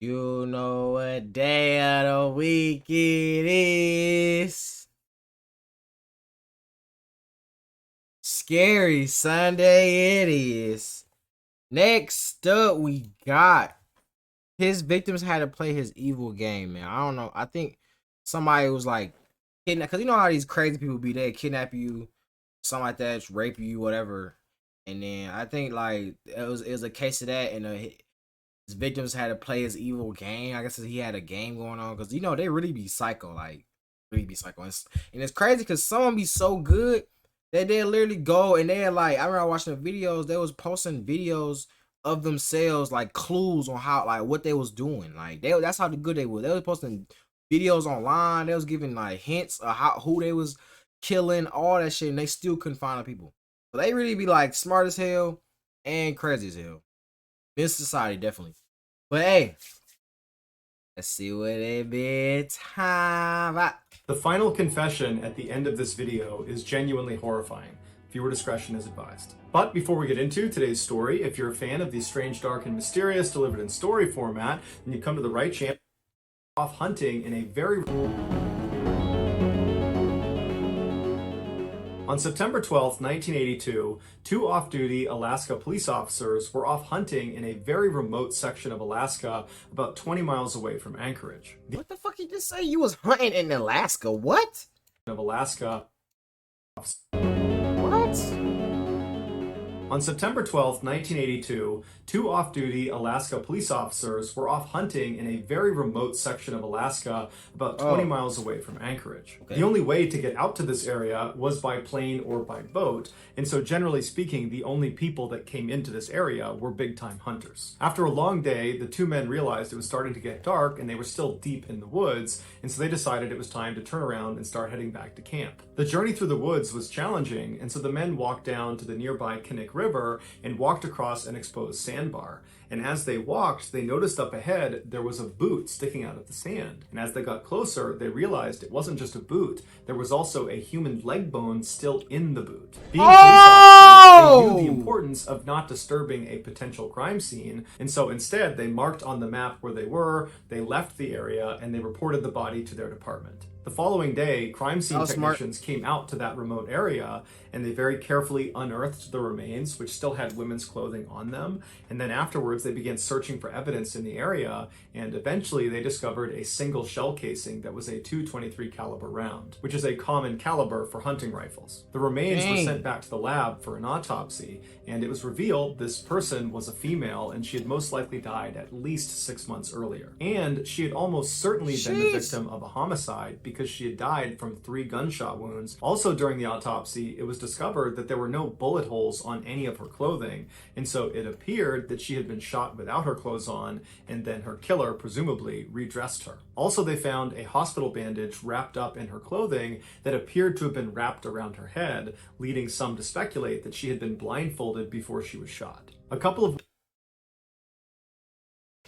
You know what day of the week it is. Scary Sunday it is. Next up, we got his victims had to play his evil game, man. I don't know. I think somebody was like kidnap, because you know how these crazy people be, they kidnap you, something like that, rape you, whatever. And then I think like it was a case of that, and his victims had to play his evil game. I guess he had a game going on because they really be psycho, like really be psycho, and it's crazy because someone be so good that they literally go and they're like, I remember watching the videos. They was posting videos of themselves, like clues on how, like what they was doing. Like that's how good they were. They was posting videos online. They was giving like hints of who they was killing, all that shit, and they still couldn't find the people. So they really be like smart as hell and crazy as hell. This society definitely. But hey, let's see what it be time. The final confession at the end of this video is genuinely horrifying. Viewer discretion is advised. But before we get into today's story, if you're a fan of the strange, dark, and mysterious delivered in story format, then you come to the right channel. Off hunting in a very... On September 12, 1982, two off-duty Alaska police officers were off hunting in a very remote section of Alaska, about 20 miles away from Anchorage. What the fuck you just say? You was hunting in Alaska? What? Of Alaska. What? On September 12, 1982, two off-duty Alaska police officers were off hunting in a very remote section of Alaska, about 20 miles away from Anchorage. Okay. The only way to get out to this area was by plane or by boat, and so generally speaking, the only people that came into this area were big-time hunters. After a long day, the two men realized it was starting to get dark and they were still deep in the woods, and so they decided it was time to turn around and start heading back to camp. The journey through the woods was challenging, and so the men walked down to the nearby Kinnick River and walked across an exposed sandbar. And as they walked, they noticed up ahead there was a boot sticking out of the sand. And as they got closer, they realized it wasn't just a boot, there was also a human leg bone still in the boot. Being police officers, they knew the importance of not disturbing a potential crime scene, and so instead they marked on the map where they were, they left the area, and they reported the body to their department. The following day, crime scene technicians came out to that remote area and they very carefully unearthed the remains, which still had women's clothing on them. And then afterwards, they began searching for evidence in the area, and eventually they discovered a single shell casing that was a .223 caliber round, which is a common caliber for hunting rifles. The remains were sent back to the lab for an autopsy, and it was revealed this person was a female and she had most likely died at least 6 months earlier. And she had almost certainly been the victim of a homicide because she had died from 3 gunshot wounds. Also during the autopsy, it was discovered that there were no bullet holes on any of her clothing, and so it appeared that she had been shot without her clothes on, and then her killer presumably redressed her. Also, they found a hospital bandage wrapped up in her clothing that appeared to have been wrapped around her head, leading some to speculate that she had been blindfolded before she was shot. A couple of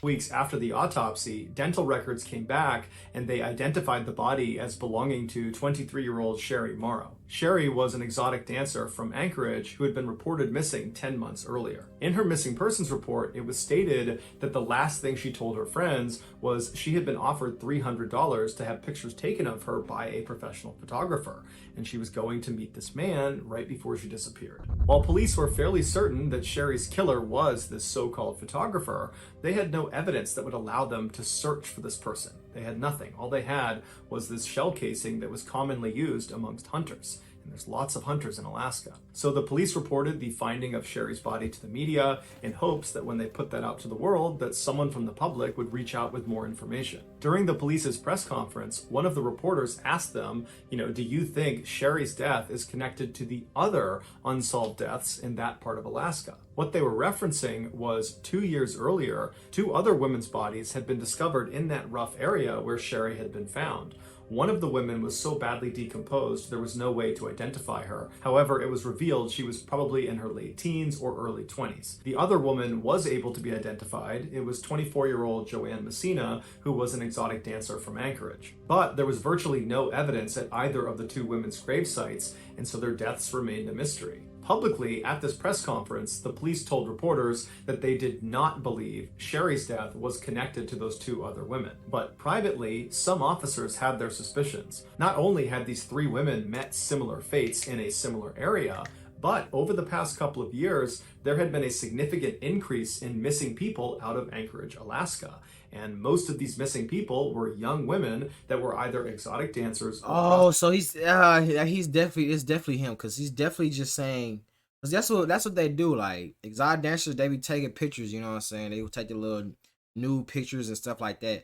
weeks after the autopsy, dental records came back and they identified the body as belonging to 23-year-old Sherry Morrow. Sherry was an exotic dancer from Anchorage who had been reported missing 10 months earlier. In her missing persons report, it was stated that the last thing she told her friends was she had been offered $300 to have pictures taken of her by a professional photographer, and she was going to meet this man right before she disappeared. While police were fairly certain that Sherry's killer was this so-called photographer, they had no evidence that would allow them to search for this person. They had nothing. All they had was this shell casing that was commonly used amongst hunters. And there's lots of hunters in Alaska. So the police reported the finding of Sherry's body to the media in hopes that when they put that out to the world, that someone from the public would reach out with more information. During the police's press conference, one of the reporters asked them, do you think Sherry's death is connected to the other unsolved deaths in that part of Alaska? What they were referencing was 2 years earlier, 2 other women's bodies had been discovered in that rough area where Sherry had been found. One of the women was so badly decomposed there was no way to identify her. However, it was revealed she was probably in her late teens or early 20s. The other woman was able to be identified. It was 24-year-old Joanne Messina, who was an exotic dancer from Anchorage. But there was virtually no evidence at either of the 2 women's grave sites, and so their deaths remained a mystery. Publicly, at this press conference, the police told reporters that they did not believe Sherry's death was connected to those two other women. But privately, some officers had their suspicions. Not only had these three women met similar fates in a similar area, but over the past couple of years, there had been a significant increase in missing people out of Anchorage, Alaska. And most of these missing people were young women that were either exotic dancers or Oh, so he's definitely, it's definitely him, because he's definitely just saying, because that's what they do. Like exotic dancers, they be taking pictures. You know what I'm saying? They will take the little nude pictures and stuff like that.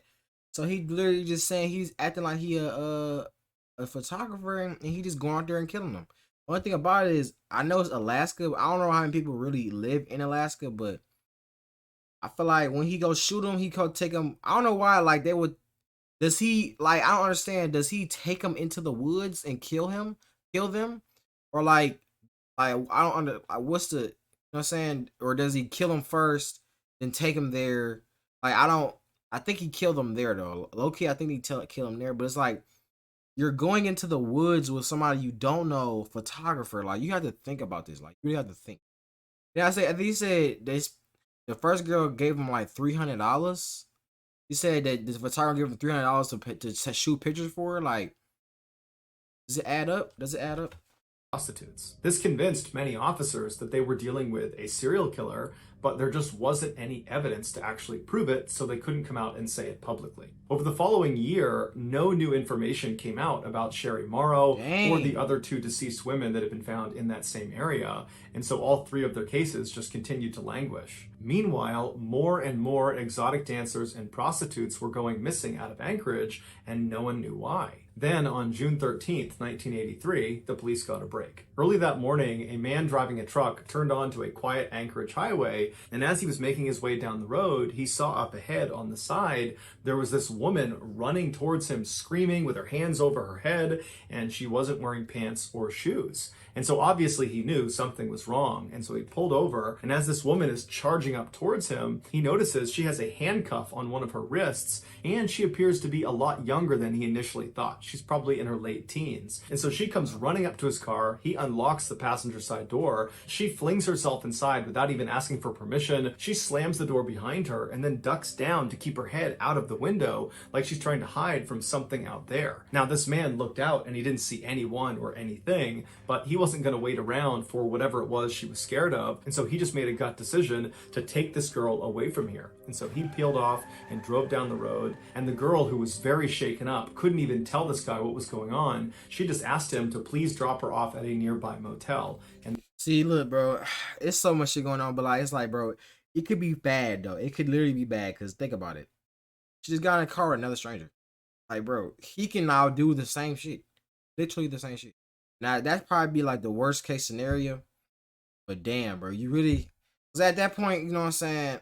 So he literally just saying he's acting like he a photographer, and he just going out there and killing them. Only thing about it is, I know it's Alaska. But I don't know how many people really live in Alaska, but I feel like when he goes shoot him, he go take him. I don't know why. Like they would. Does he like? I don't understand. Does he take him into the woods and kill them, or like I don't under. Like, what's the? You know what I'm saying? Or does he kill him first, then take him there? Like I don't. I think he killed him there though. Low key, I think he kill him there. But it's like you're going into the woods with somebody you don't know, photographer. Like you have to think about this. Like you really have to think. Yeah, I think he said this. The first girl gave him like $300. He said that the photographer gave him $300 to shoot pictures for her. Like, does it add up? Does it add up? prostitutes. This convinced many officers that they were dealing with a serial killer, but there just wasn't any evidence to actually prove it, so they couldn't come out and say it publicly. Over the following year, no new information came out about Sherry Morrow or the other two deceased women that had been found in that same area, and so all three of their cases just continued to languish. Meanwhile, more and more exotic dancers and prostitutes were going missing out of Anchorage, and no one knew why. Then, on June 13th, 1983, the police got a break. Early that morning, a man driving a truck turned onto a quiet Anchorage highway, and as he was making his way down the road, he saw up ahead on the side, there was this woman running towards him, screaming with her hands over her head, and she wasn't wearing pants or shoes. And so obviously he knew something was wrong, and so he pulled over, and as this woman is charging up towards him, he notices she has a handcuff on one of her wrists, and she appears to be a lot younger than he initially thought. She's probably in her late teens. And so she comes running up to his car, he unlocks the passenger side door, she flings herself inside without even asking for permission, she slams the door behind her, and then ducks down to keep her head out of the window, like she's trying to hide from something out there. Now this man looked out and he didn't see anyone or anything, but he wasn't going to wait around for whatever it was she was scared of, and so he just made a gut decision to take this girl away from here. And so he peeled off and drove down the road, and the girl, who was very shaken up, couldn't even tell this guy what was going on. She just asked him to please drop her off at a nearby motel. And see, look, bro, it's so much shit going on, but like, it's like, bro, it could be bad though. It could literally be bad, because think about it. She just got in a car with another stranger. Like, bro, he can now do the same shit, literally the same shit. Now that's probably be like the worst case scenario, but damn, bro, you really, because at that point, you know what I'm saying,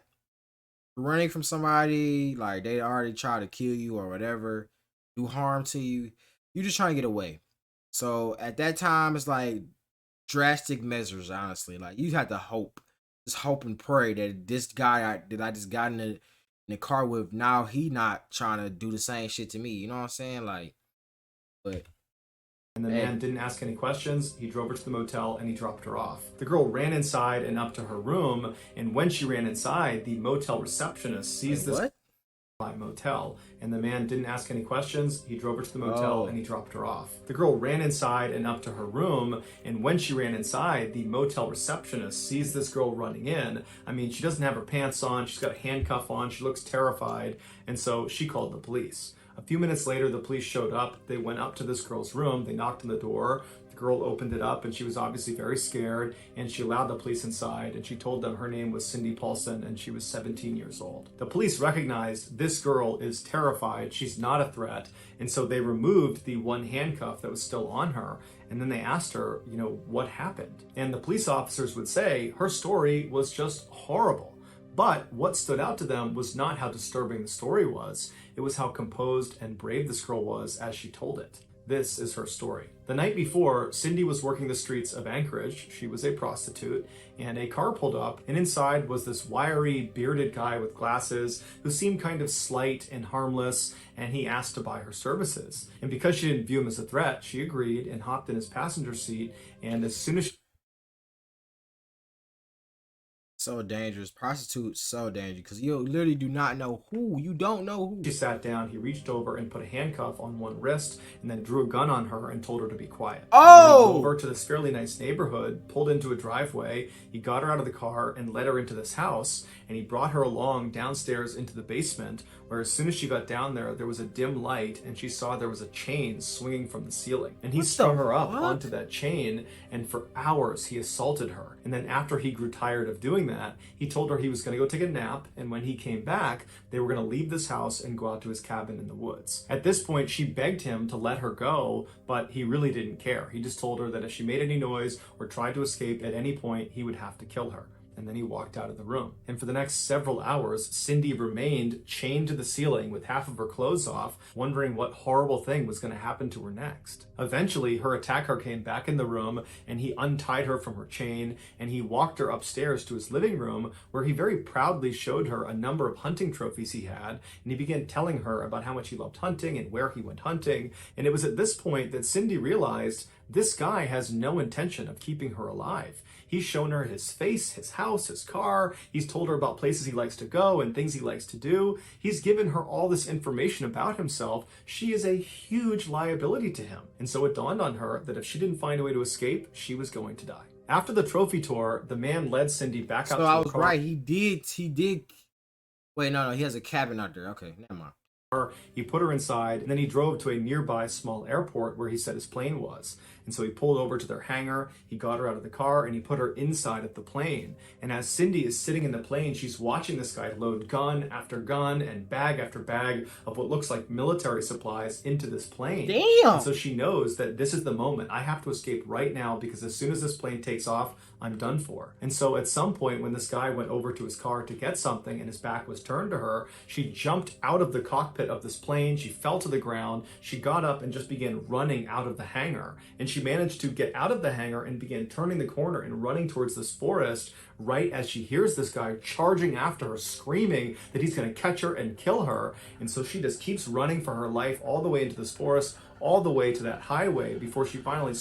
running from somebody, like they already try to kill you or whatever, do harm to you, you just trying to get away. So at that time, it's like drastic measures, honestly. Like you have to hope, just hope and pray that this guy that I just got in the car with, now he not trying to do the same shit to me. You know what I'm saying? Like, but the man didn't ask any questions. He drove her to the motel and he dropped her off. The girl ran inside and up to her room, and when she ran inside, the motel receptionist sees this motel, and the man didn't ask any questions. He drove her to the motel and he dropped her off. The girl ran inside and up to her room, and when she ran inside, the motel receptionist sees this girl running in. I mean, she doesn't have her pants on, she's got a handcuff on, she looks terrified, and so she called the police. A few minutes later, the police showed up. They went up to this girl's room, they knocked on the door. The girl opened it up, and she was obviously very scared, and she allowed the police inside, and she told them her name was Cindy Paulson, and she was 17 years old. The police recognized this girl is terrified, she's not a threat, and so they removed the one handcuff that was still on her, and then they asked her, you know, what happened? And the police officers would say her story was just horrible. But what stood out to them was not how disturbing the story was, it was how composed and brave this girl was as she told it. This is her story. The night before, Cindy was working the streets of Anchorage. She was a prostitute, and a car pulled up, and inside was this wiry, bearded guy with glasses who seemed kind of slight and harmless, and he asked to buy her services. And because she didn't view him as a threat, she agreed and hopped in his passenger seat, and as soon as So dangerous. Prostitutes, so dangerous. Because you literally do not know who. You don't know who. She sat down, he reached over and put a handcuff on one wrist and then drew a gun on her and told her to be quiet. He went over to this fairly nice neighborhood, pulled into a driveway, he got her out of the car and led her into this house, and he brought her along downstairs into the basement, where as soon as she got down there, there was a dim light and she saw there was a chain swinging from the ceiling. And he strung her up onto that chain, and for hours he assaulted her. And then after he grew tired of doing that, he told her he was going to go take a nap, and when he came back, they were going to leave this house and go out to his cabin in the woods. At this point, she begged him to let her go, but he really didn't care. He just told her that if she made any noise or tried to escape at any point, he would have to kill her. And then he walked out of the room. And for the next several hours, Cindy remained chained to the ceiling with half of her clothes off, wondering what horrible thing was going to happen to her next. Eventually, her attacker came back in the room and he untied her from her chain and he walked her upstairs to his living room, where he very proudly showed her a number of hunting trophies he had, and he began telling her about how much he loved hunting and where he went hunting. And it was at this point that Cindy realized this guy has no intention of keeping her alive. He's shown her his face, his house, his car. He's told her about places he likes to go and things he likes to do. He's given her all this information about himself. She is a huge liability to him. And so it dawned on her that if she didn't find a way to escape, she was going to die. After the trophy tour, the man led Cindy back out to the car. So I was right. He did. Wait, no, he has a cabin out there. Okay, never mind. He put her inside, and then he drove to a nearby small airport where he said his plane was. And so he pulled over to their hangar, he got her out of the car, and he put her inside of the plane. And as Cindy is sitting in the plane, she's watching this guy load gun after gun and bag after bag of what looks like military supplies into this plane. Damn! And so she knows that this is the moment. I have to escape right now, because as soon as this plane takes off, I'm done for. And so at some point when this guy went over to his car to get something and his back was turned to her, she jumped out of the cockpit of this plane, she fell to the ground, she got up and just began running out of the hangar. And she managed to get out of the hangar and began turning the corner and running towards this forest right as she hears this guy charging after her, screaming that he's going to catch her and kill her. And so she just keeps running for her life all the way into this forest, all the way to that highway, before she finally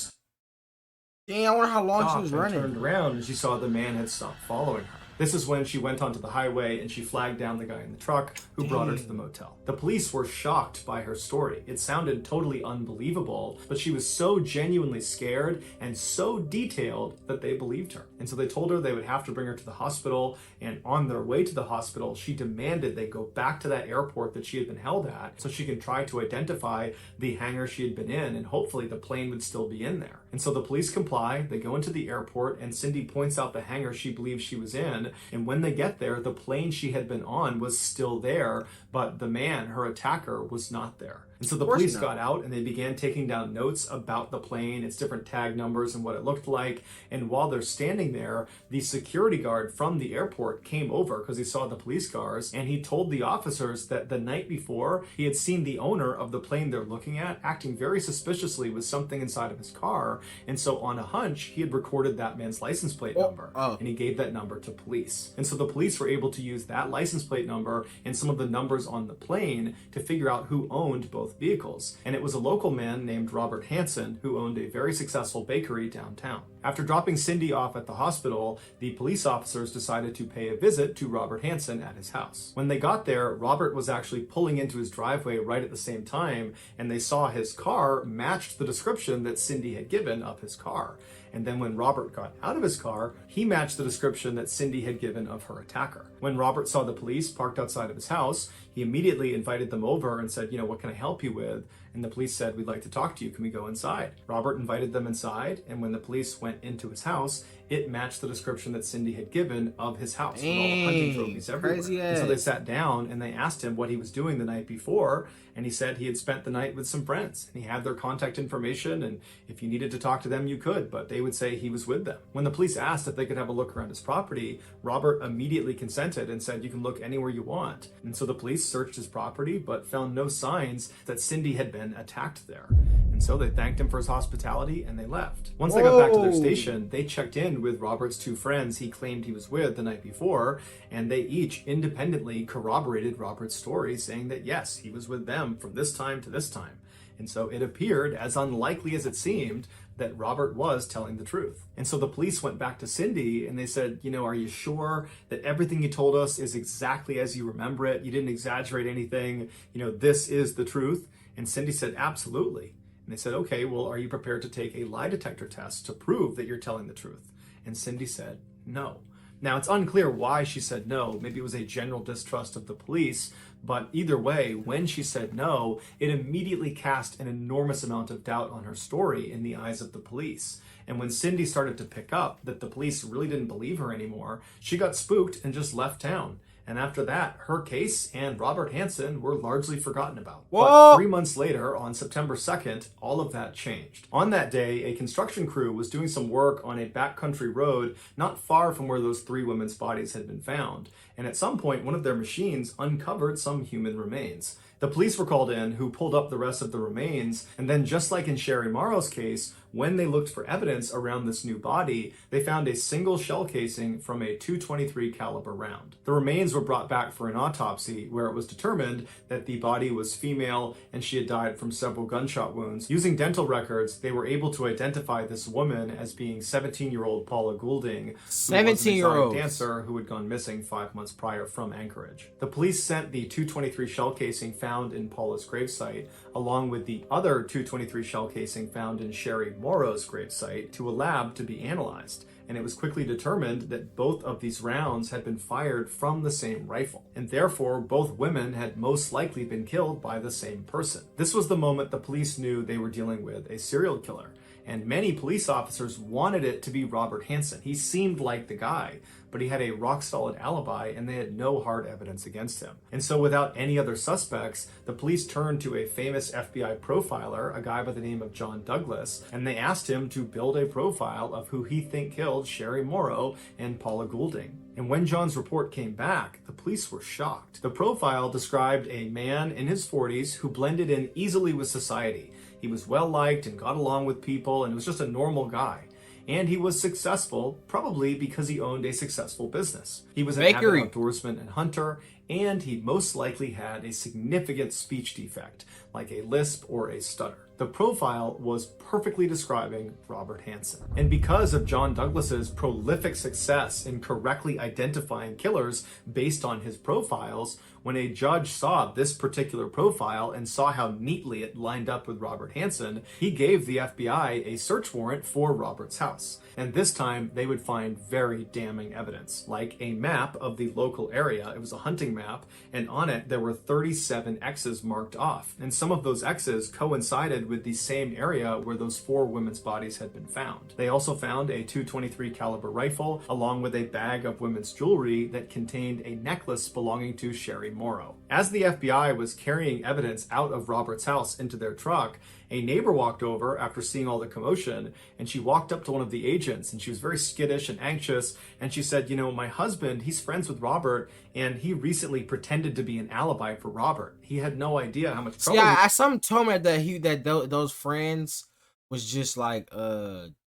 Damn, I wonder how long she was running. Turned around and she saw the man had stopped following her. This is when she went onto the highway and she flagged down the guy in the truck who brought her to the motel. The police were shocked by her story. It sounded totally unbelievable, but she was so genuinely scared and so detailed that they believed her. And so they told her they would have to bring her to the hospital, and on their way to the hospital, she demanded they go back to that airport that she had been held at so she can try to identify the hangar she had been in, and hopefully the plane would still be in there. And so the police comply, they go into the airport, and Cindy points out the hangar she believes she was in. And when they get there, the plane she had been on was still there, but the man, her attacker, was not there. And so the police got out and they began taking down notes about the plane, its different tag numbers and what it looked like. And while they're standing there, the security guard from the airport came over because he saw the police cars, and he told the officers that the night before he had seen the owner of the plane they're looking at acting very suspiciously with something inside of his car. And so on a hunch, he had recorded that man's license plate number, and he gave that number to police. And so the police were able to use that license plate number and some of the numbers on the plane to figure out who owned both vehicles. And it was a local man named Robert Hansen who owned a very successful bakery downtown. After dropping Cindy off at the hospital, the police officers decided to pay a visit to Robert Hansen at his house. When they got there, Robert was actually pulling into his driveway right at the same time, and they saw his car matched the description that Cindy had given of his car. And then when Robert got out of his car, he matched the description that Cindy had given of her attacker. When Robert saw the police parked outside of his house, he immediately invited them over and said, what can I help you with? And the police said, we'd like to talk to you. Can we go inside? Robert invited them inside, and when the police went into his house, it matched the description that Cindy had given of his house, with all the hunting trophies everywhere. And so they sat down and they asked him what he was doing the night before, and he said he had spent the night with some friends, and he had their contact information, and if you needed to talk to them, you could, but they would say he was with them. When the police asked if they could have a look around his property, Robert immediately consented and said, you can look anywhere you want. And so the police searched his property, but found no signs that Cindy had been attacked there. And so they thanked him for his hospitality and they left. Once they got back to their station, they checked in with Robert's two friends he claimed he was with the night before, and they each independently corroborated Robert's story, saying that yes, he was with them from this time to this time. And so it appeared, as unlikely as it seemed, that Robert was telling the truth. And so the police went back to Cindy and they said, are you sure that everything you told us is exactly as you remember it? You didn't exaggerate anything. This is the truth. And Cindy said, absolutely. And they said, okay, well, are you prepared to take a lie detector test to prove that you're telling the truth? And Cindy said, no. Now, it's unclear why she said no. Maybe it was a general distrust of the police. But either way, when she said no, it immediately cast an enormous amount of doubt on her story in the eyes of the police. And when Cindy started to pick up that the police really didn't believe her anymore, she got spooked and just left town. And after that, her case and Robert Hansen were largely forgotten about. Whoa! But 3 months later, on September 2nd, all of that changed. On that day, a construction crew was doing some work on a backcountry road not far from where those 3 women's bodies had been found. And at some point, one of their machines uncovered some human remains. The police were called in, who pulled up the rest of the remains, and then just like in Sherry Morrow's case, when they looked for evidence around this new body, they found a single shell casing from a .223 caliber round. The remains were brought back for an autopsy, where it was determined that the body was female and she had died from several gunshot wounds. Using dental records, they were able to identify this woman as being 17-year-old Paula Goulding, 17-year-old dancer who had gone missing 5 months prior from Anchorage. The police sent the .223 shell casing found in Paula's gravesite, along with the other .223 shell casing found in Sherry Morrow's gravesite, to a lab to be analyzed. And it was quickly determined that both of these rounds had been fired from the same rifle, and therefore both women had most likely been killed by the same person. This was the moment the police knew they were dealing with a serial killer, and many police officers wanted it to be Robert Hansen. He seemed like the guy, but he had a rock-solid alibi and they had no hard evidence against him. And so without any other suspects, the police turned to a famous FBI profiler, a guy by the name of John Douglas, and they asked him to build a profile of who he think killed Sherry Morrow and Paula Goulding. And when John's report came back, the police were shocked. The profile described a man in his 40s who blended in easily with society. He was well-liked and got along with people and was just a normal guy. And he was successful, probably because he owned a successful business. He was an avid outdoorsman and hunter, and he most likely had a significant speech defect, like a lisp or a stutter. The profile was perfectly describing Robert Hansen. And because of John Douglas's prolific success in correctly identifying killers based on his profiles, when a judge saw this particular profile and saw how neatly it lined up with Robert Hansen, he gave the FBI a search warrant for Robert's house. And this time they would find very damning evidence, like a map of the local area. It was a hunting map, and on it there were 37 X's marked off. And some of those X's coincided with the same area where those 4 women's bodies had been found. They also found a .223 caliber rifle, along with a bag of women's jewelry that contained a necklace belonging to Sherry Morrow. As the FBI was carrying evidence out of Robert's house into their truck, a neighbor walked over after seeing all the commotion, and she walked up to one of the agents, and she was very skittish and anxious, and she said, my husband, he's friends with Robert, and he recently pretended to be an alibi for Robert. He had no idea how much trouble. Yeah, something told me that those friends was just like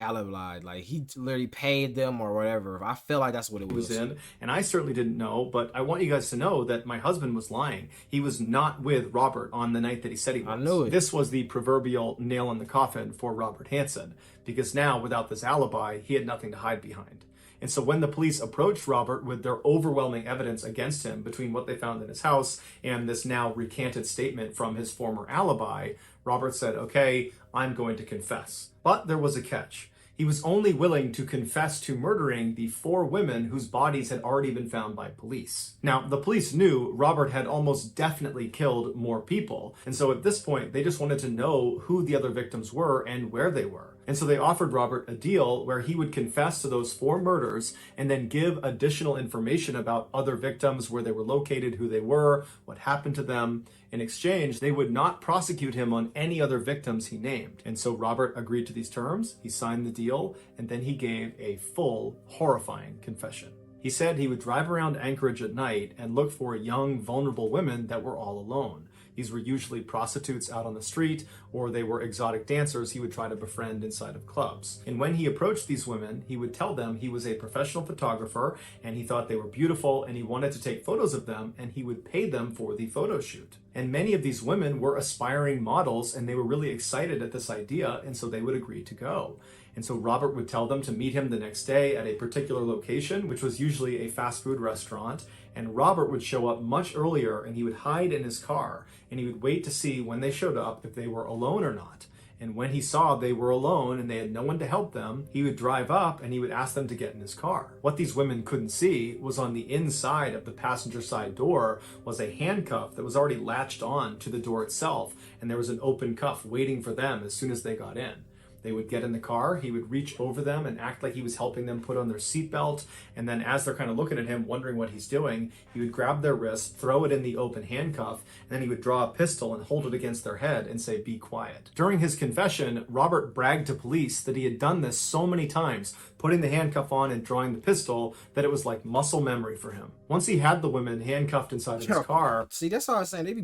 alibi, like he literally paid them or whatever. I feel like that's what it was in, and I certainly didn't know, but I want you guys to know that my husband was lying. He was not with Robert on the night that he said he was. I knew it. This was the proverbial nail in the coffin for Robert Hansen, because now without this alibi, he had nothing to hide behind. And so when the police approached Robert with their overwhelming evidence against him between what they found in his house and this now recanted statement from his former alibi, Robert said, okay, I'm going to confess. But there was a catch. He was only willing to confess to murdering the 4 women whose bodies had already been found by police. Now, the police knew Robert had almost definitely killed more people, and so at this point, they just wanted to know who the other victims were and where they were. And so they offered Robert a deal where he would confess to those 4 murders and then give additional information about other victims, where they were located, who they were, what happened to them. In exchange, they would not prosecute him on any other victims he named. And so Robert agreed to these terms, he signed the deal, and then he gave a full, horrifying confession. He said he would drive around Anchorage at night and look for young, vulnerable women that were all alone. These were usually prostitutes out on the street, or they were exotic dancers he would try to befriend inside of clubs. And when he approached these women, he would tell them he was a professional photographer and he thought they were beautiful and he wanted to take photos of them, and he would pay them for the photo shoot. And many of these women were aspiring models and they were really excited at this idea, and so they would agree to go. And so Robert would tell them to meet him the next day at a particular location, which was usually a fast food restaurant. And Robert would show up much earlier and he would hide in his car and he would wait to see when they showed up if they were alone or not. And when he saw they were alone and they had no one to help them, he would drive up and he would ask them to get in his car. What these women couldn't see was on the inside of the passenger side door was a handcuff that was already latched on to the door itself, and there was an open cuff waiting for them as soon as they got in. They would get in the car, he would reach over them and act like he was helping them put on their seatbelt, and then as they're kind of looking at him, wondering what he's doing, he would grab their wrist, throw it in the open handcuff, and then he would draw a pistol and hold it against their head and say, "Be quiet." During his confession, Robert bragged to police that he had done this so many times, putting the handcuff on and drawing the pistol, that it was like muscle memory for him. Once he had the women handcuffed inside of his car... See, that's all I'm saying. They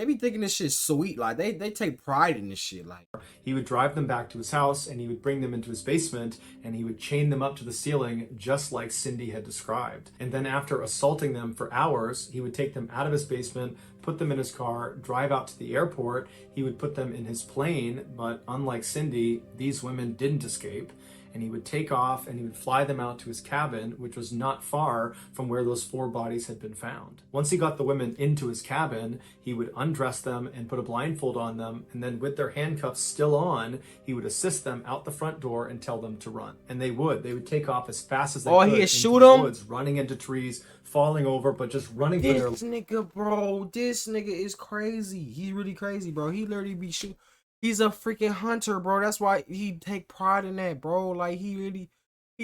be thinking this shit's sweet. Like, they take pride in this shit. Like, he would drive them back to his house and he would bring them into his basement and he would chain them up to the ceiling just like Cindy had described. And then after assaulting them for hours, he would take them out of his basement, put them in his car, drive out to the airport. He would put them in his plane, but unlike Cindy, these women didn't escape. And he would take off and he would fly them out to his cabin, which was not far from where those 4 bodies had been found. Once he got the women into his cabin, he would undress them and put a blindfold on them, and then with their handcuffs still on, he would assist them out the front door and tell them to run. And they would take off as fast as they could he'd into shoot the them? woods, running into trees, falling over, but just running for their... this nigga is crazy. He's really crazy, bro. He literally be shooting. He's a freaking hunter, bro. That's why he take pride in that, bro. Like, he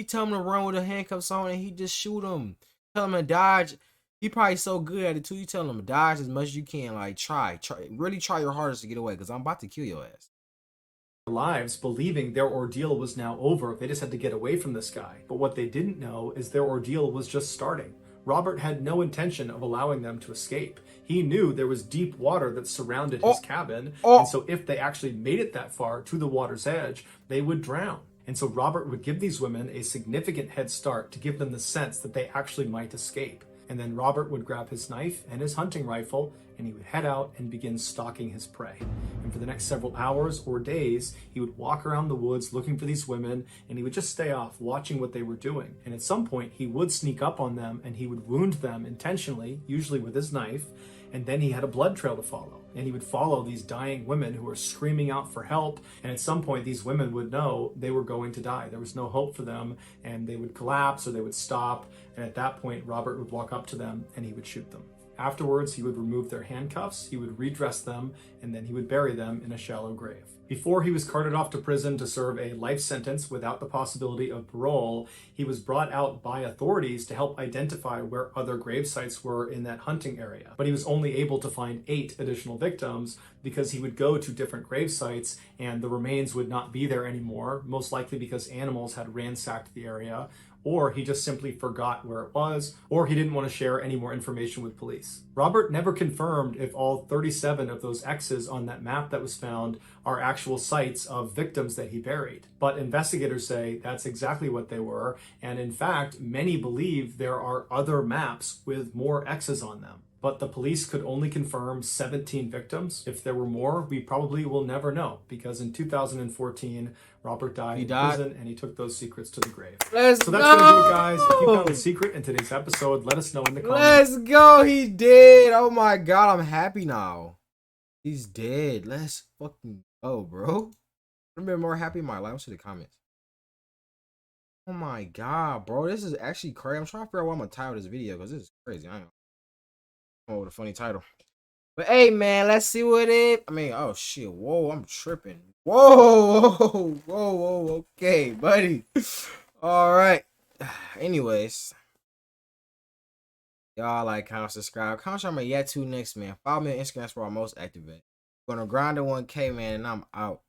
tell him to run with the handcuffs on and he just shoot him. Tell him to dodge. He probably so good at it too. You tell him to dodge as much as you can. Like, really try your hardest to get away, because I'm about to kill your ass. Lives, believing their ordeal was now over. They just had to get away from this guy. But what they didn't know is their ordeal was just starting. Robert had no intention of allowing them to escape. He knew there was deep water that surrounded his cabin, and so if they actually made it that far to the water's edge, they would drown. And so Robert would give these women a significant head start to give them the sense that they actually might escape. And then Robert would grab his knife and his hunting rifle, and he would head out and begin stalking his prey. And for the next several hours or days, he would walk around the woods looking for these women, and he would just stay off, watching what they were doing. And at some point, he would sneak up on them, and he would wound them intentionally, usually with his knife, and then he had a blood trail to follow. And he would follow these dying women who were screaming out for help, and at some point, these women would know they were going to die. There was no hope for them, and they would collapse or they would stop, and at that point, Robert would walk up to them, and he would shoot them. Afterwards, he would remove their handcuffs, he would redress them, and then he would bury them in a shallow grave. Before he was carted off to prison to serve a life sentence without the possibility of parole, he was brought out by authorities to help identify where other grave sites were in that hunting area. But he was only able to find 8 additional victims because he would go to different grave sites and the remains would not be there anymore, most likely because animals had ransacked the area, or he just simply forgot where it was, or he didn't want to share any more information with police. Robert never confirmed if all 37 of those X's on that map that was found are actual sites of victims that he buried. But investigators say that's exactly what they were, and in fact, many believe there are other maps with more X's on them. But the police could only confirm 17 victims. If there were more, we probably will never know, because in 2014, Robert died in prison and he took those secrets to the grave. So that's gonna do it, guys. If you found a secret in today's episode, let us know in the comments. Let's go. He did. Oh my God, I'm happy now. He's dead. Let's fucking go, bro. I've been more happy in my life. Let's see the comments. Oh my God, bro. This is actually crazy. I'm trying to figure out what I'm gonna title this video, because this is crazy. I know. Oh, with a funny title. But hey, man, let's see what it. I mean, oh shit. Whoa, I'm tripping. Whoa. Okay, buddy. All right. Anyways, y'all like, comment, subscribe. Comment on my yet to next, man. Follow me on Instagram. That's where I'm most active at. Gonna grind to 1K, man, and I'm out.